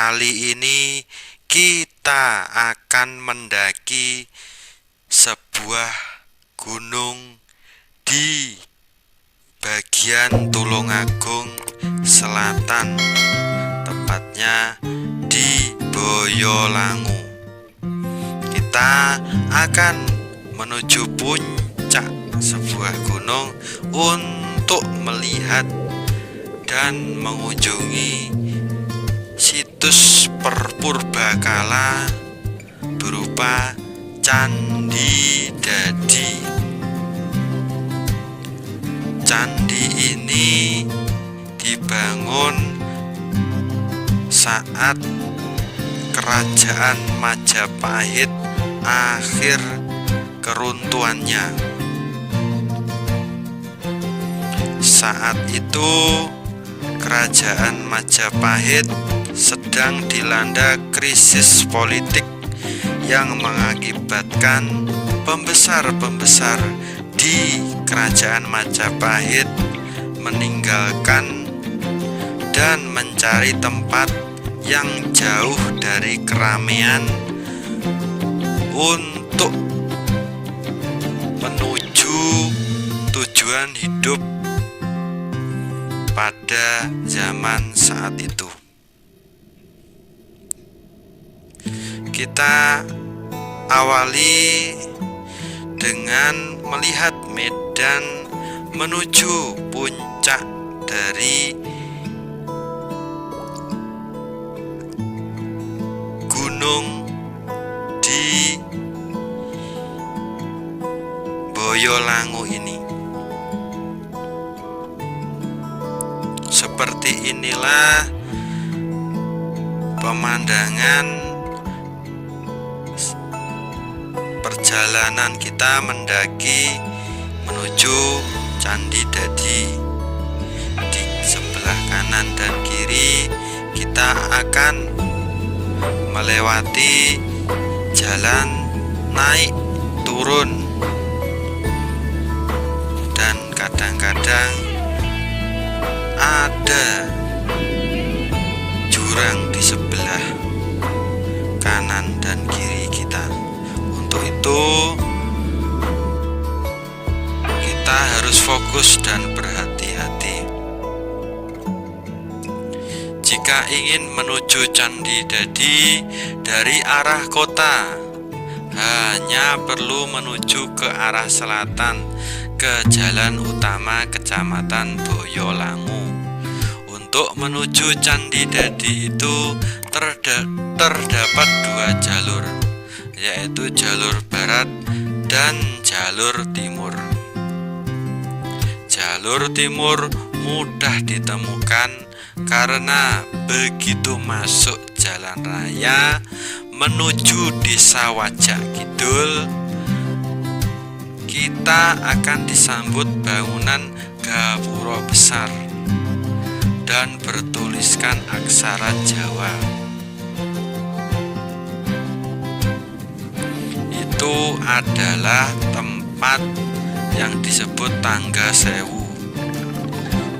Kali ini kita akan mendaki sebuah gunung di bagian Tulungagung Selatan, tepatnya di Boyolangu. Kita akan menuju puncak sebuah gunung untuk melihat dan mengunjungi situs perpurbakala berupa Candi Dadi. Candi ini dibangun saat Kerajaan Majapahit akhir keruntuhannya. Saat itu Kerajaan Majapahit sedang dilanda krisis politik yang mengakibatkan pembesar-pembesar di Kerajaan Majapahit meninggalkan dan mencari tempat yang jauh dari keramaian untuk menuju tujuan hidup pada zaman saat itu. Kita awali dengan melihat medan menuju puncak dari gunung di Boyolangu ini. Seperti inilah pemandangan perjalanan kita mendaki menuju Candi Dadi. Di sebelah kanan dan kiri kita akan melewati jalan naik turun, dan kadang-kadang ada jurang di sebelah kanan dan kiri kita. Untuk itu kita harus fokus dan berhati-hati. Jika ingin menuju Candi Dadi dari arah kota, hanya perlu menuju ke arah selatan ke jalan utama Kecamatan Boyolangu. Untuk menuju Candi Dadi itu terdapat dua jalur, yaitu jalur barat dan jalur timur. Jalur timur mudah ditemukan karena begitu masuk jalan raya menuju Desa Wajak Kidul, kita akan disambut bangunan gapura besar dan bertuliskan aksara Jawa. Itu adalah tempat yang disebut Tangga Sewu.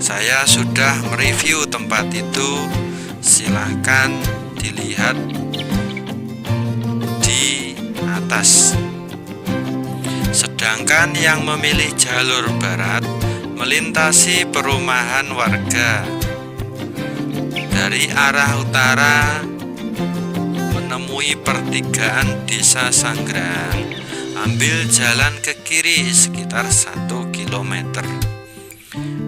Saya sudah mereview tempat itu, silahkan dilihat di atas. Sedangkan yang memilih jalur barat melintasi perumahan warga dari arah utara menemui pertigaan Desa Sanggrang. Ambil jalan ke kiri sekitar 1 km.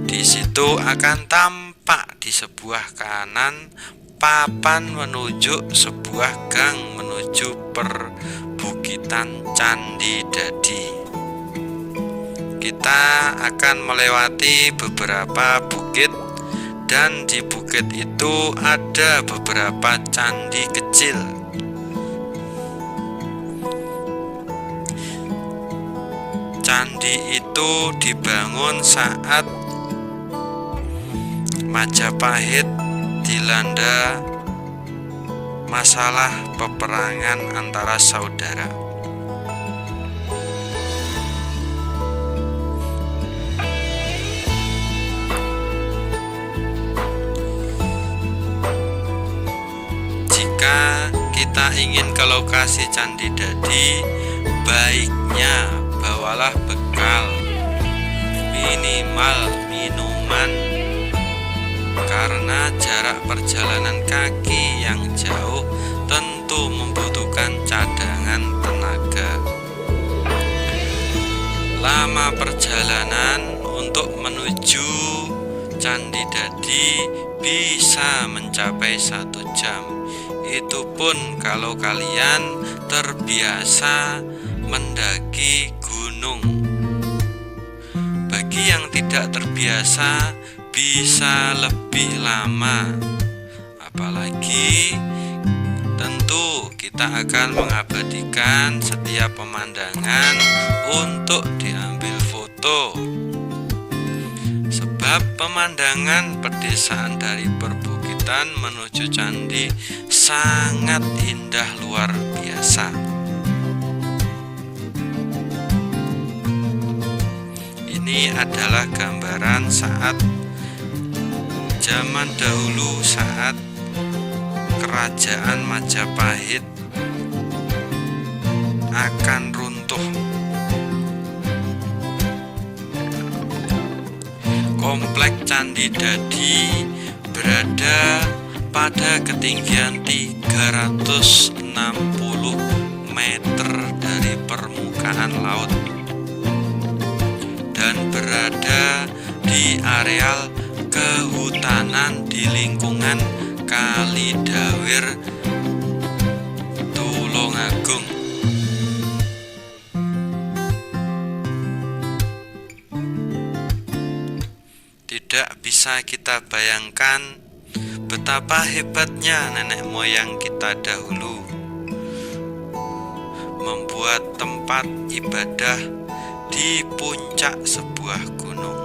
Di situ akan tampak di sebelah kanan papan menunjuk sebuah gang menuju perbukitan Candi Dadi. Kita akan melewati beberapa bukit, dan di bukit itu ada beberapa candi kecil. Candi itu dibangun saat Majapahit dilanda masalah peperangan antara saudara. Jika kita ingin ke lokasi Candi Dadi, baiknya bawalah bekal, minimal minuman, karena jarak perjalanan kaki yang jauh tentu membutuhkan cadangan tenaga. Lama perjalanan untuk menuju Candi Dadi bisa mencapai 1 jam. Itu pun kalau kalian terbiasa mendaki gunung. Bagi yang tidak terbiasa bisa lebih lama. Apalagi tentu kita akan mengabadikan setiap pemandangan untuk diambil foto. Sebab pemandangan pedesaan dari perbukitan menuju candi sangat indah luar biasa. Ini adalah gambaran saat zaman dahulu, saat kerajaan Majapahit akan runtuh. Komplek Candi Dadi berada pada ketinggian 360 meter dari permukaan laut dan berada di areal kehutanan di lingkungan Kali Dawir, Tulungagung. Tidak bisa kita bayangkan betapa hebatnya nenek moyang kita dahulu membuat tempat ibadah di puncak sebuah gunung.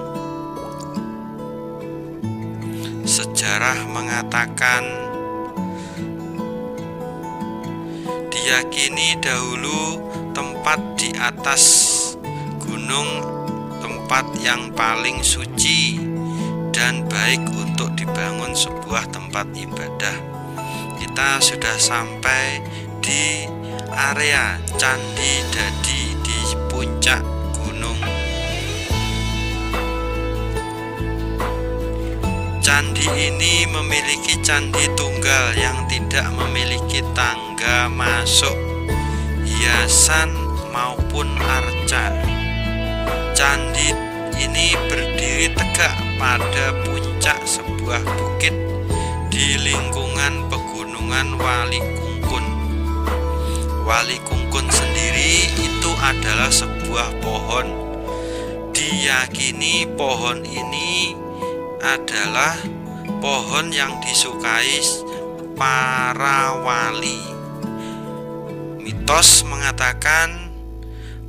Sejarah mengatakan diyakini dahulu tempat di atas gunung tempat yang paling suci dan baik untuk dibangun sebuah tempat ibadah. Kita sudah sampai di area Candi Dadi di puncak gunung. Candi ini memiliki candi tunggal yang tidak memiliki tangga masuk, hiasan maupun arca. Candi ini berdiri tegak pada puncak sebuah bukit di lingkungan pegunungan Wali Kungkun. Wali Kungkun sendiri itu adalah sebuah pohon. Diyakini pohon ini adalah pohon yang disukai para wali. Mitos mengatakan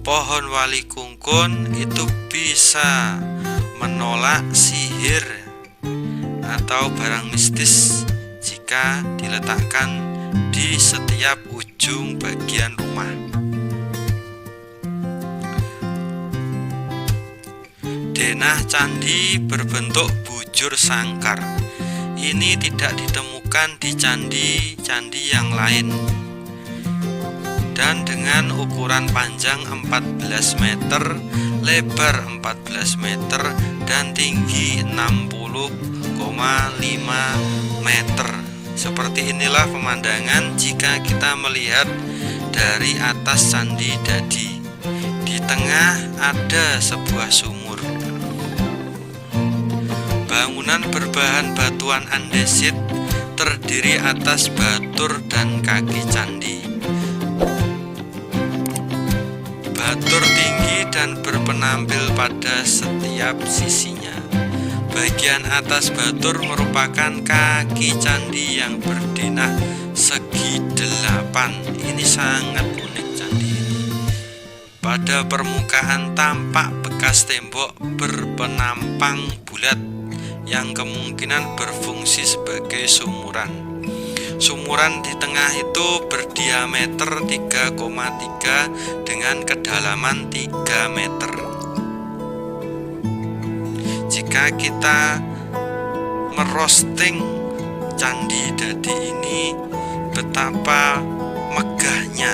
pohon Wali Kungkun itu bisa menolak sihir atau barang mistis jika diletakkan di setiap ujung bagian rumah. Denah candi berbentuk bujur sangkar. Ini tidak ditemukan di candi-candi yang lain. Dan dengan ukuran panjang 14 meter, lebar 14 meter, dan tinggi 60,5 meter. Seperti inilah pemandangan jika kita melihat dari atas Candi Dadi. Di tengah ada sebuah sumur. Bangunan berbahan batuan andesit terdiri atas batur dan kaki candi. Batur tinggi dan berpenampil pada setiap sisinya. Bagian atas batur merupakan kaki candi yang berdenah segi 8. Ini sangat unik candi ini. Pada permukaan tampak bekas tembok berpenampang bulat yang kemungkinan berfungsi sebagai sumuran. Sumuran di tengah itu berdiameter 3,3 dengan kedalaman 3 meter. Jika kita merosting Candi Dadi ini, betapa betapa megahnya.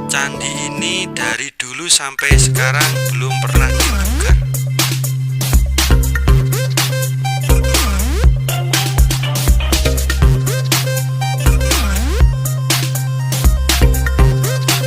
Candi ini dari dulu sampai sekarang belum pernah